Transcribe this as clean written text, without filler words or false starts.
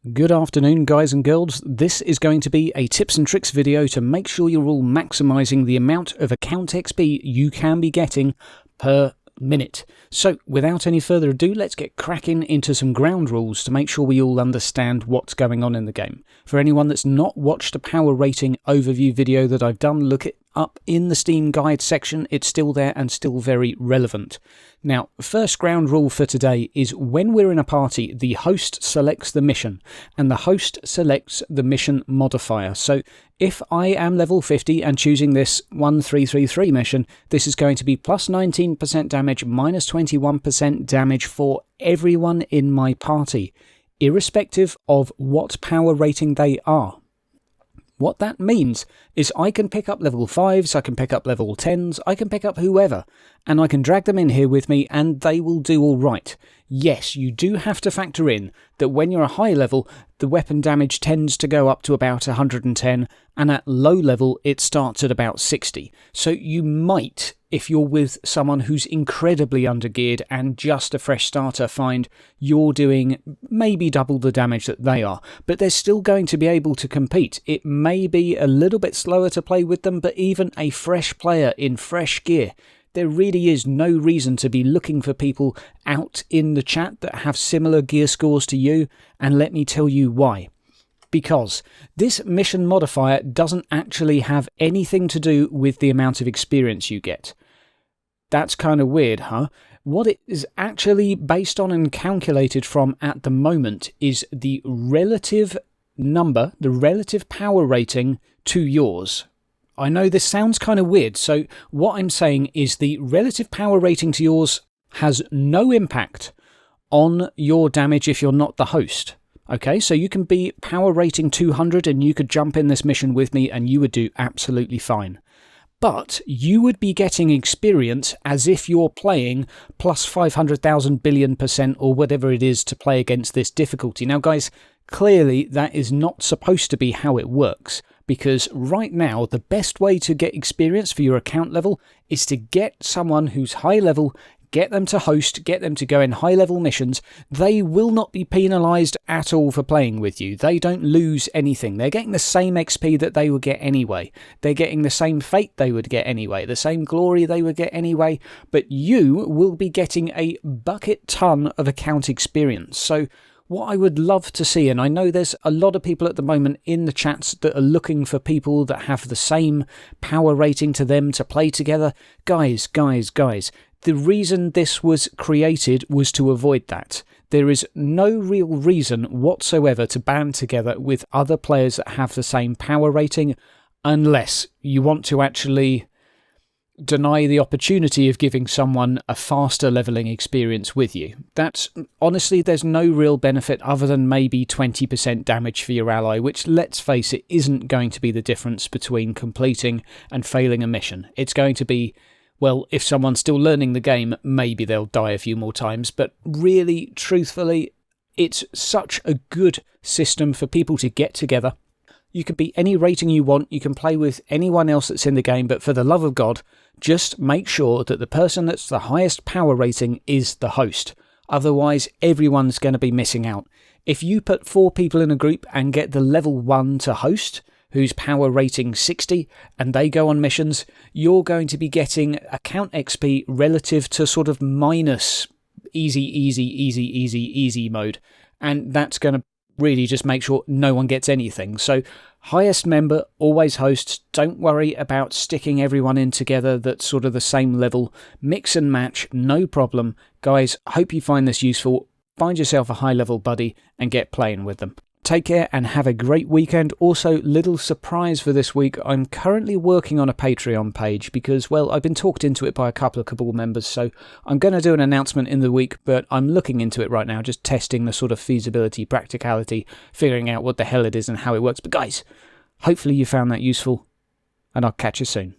Good afternoon, guys and girls. This is going to be a tips and tricks video to make sure you're all maximising the amount of account XP you can be getting per minute. So without any further ado, let's get cracking into some ground rules to make sure we all understand what's going on in the game. For anyone that's not watched a power rating overview video that I've done, look it up in the Steam guide section. It's still there and still very relevant. Now, first ground rule for today is when we're in a party, the host selects the mission and the host selects the mission modifier. So if I am level 50 and choosing this 1333 mission, this is going to be plus 19% damage, minus 21% damage for everyone in my party, irrespective of what power rating they are. What that means is I can pick up level 5s, I can pick up level 10s, I can pick up whoever, and I can drag them in here with me and they will do all right. Yes, you do have to factor in that when you're a high level, the weapon damage tends to go up to about 110, and at low level it starts at about 60. So you might, if you're with someone who's incredibly undergeared and just a fresh starter, find you're doing maybe double the damage that they are, but they're still going to be able to compete. It may be a little bit slower to play with them, but even a fresh player in fresh gear, there really is no reason to be looking for people out in the chat that have similar gear scores to you, and let me tell you why. Because this mission modifier doesn't actually have anything to do with the amount of experience you get. That's kind of weird, huh? What it is actually based on and calculated from at the moment is the relative number, the relative power rating to yours. I know this sounds kind of weird, so what I'm saying is the relative power rating to yours has no impact on your damage if you're not the host. Okay, so you can be power rating 200 and you could jump in this mission with me and you would do absolutely fine. But you would be getting experience as if you're playing plus 500,000 billion% or whatever it is to play against this difficulty. Now guys, clearly that is not supposed to be how it works, because right now the best way to get experience for your account level is to get someone who's high level, get them to host, get them to go in high level missions. They will not be penalised at all for playing with you. They don't lose anything. They're getting the same XP that they would get anyway. They're getting the same fate they would get anyway, the same glory they would get anyway, but you will be getting a bucket ton of account experience. So what I would love to see, and I know there's a lot of people at the moment in the chats that are looking for people that have the same power rating to them to play together. Guys, the reason this was created was to avoid that. There is no real reason whatsoever to band together with other players that have the same power rating, unless you want to actually deny the opportunity of giving someone a faster leveling experience with you. That's honestly, there's no real benefit other than maybe 20% damage for your ally, which, let's face it, isn't going to be the difference between completing and failing a mission. It's going to be, well, if someone's still learning the game, maybe they'll die a few more times, but really, truthfully, it's such a good system for people to get together. You can be any rating you want, you can play with anyone else that's in the game, but for the love of God, just make sure that the person that's the highest power rating is the host. Otherwise, everyone's going to be missing out. If you put 4 people in a group and get the level 1 to host, who's power rating 60, and they go on missions, you're going to be getting account XP relative to sort of minus easy mode. And that's going to really just make sure no one gets anything. So highest member always hosts. Don't worry about sticking everyone in together that's sort of the same level. Mix and match, no problem. Guys, hope you find this useful. Find yourself a high level buddy and get playing with them. Take care and have a great weekend. Also, little surprise for this week, I'm currently working on a Patreon page because, well, I've been talked into it by a couple of Cabal members, so I'm going to do an announcement in the week, but I'm looking into it right now, just testing the sort of feasibility, practicality, figuring out what the hell it is and how it works. But guys, hopefully you found that useful, and I'll catch you soon.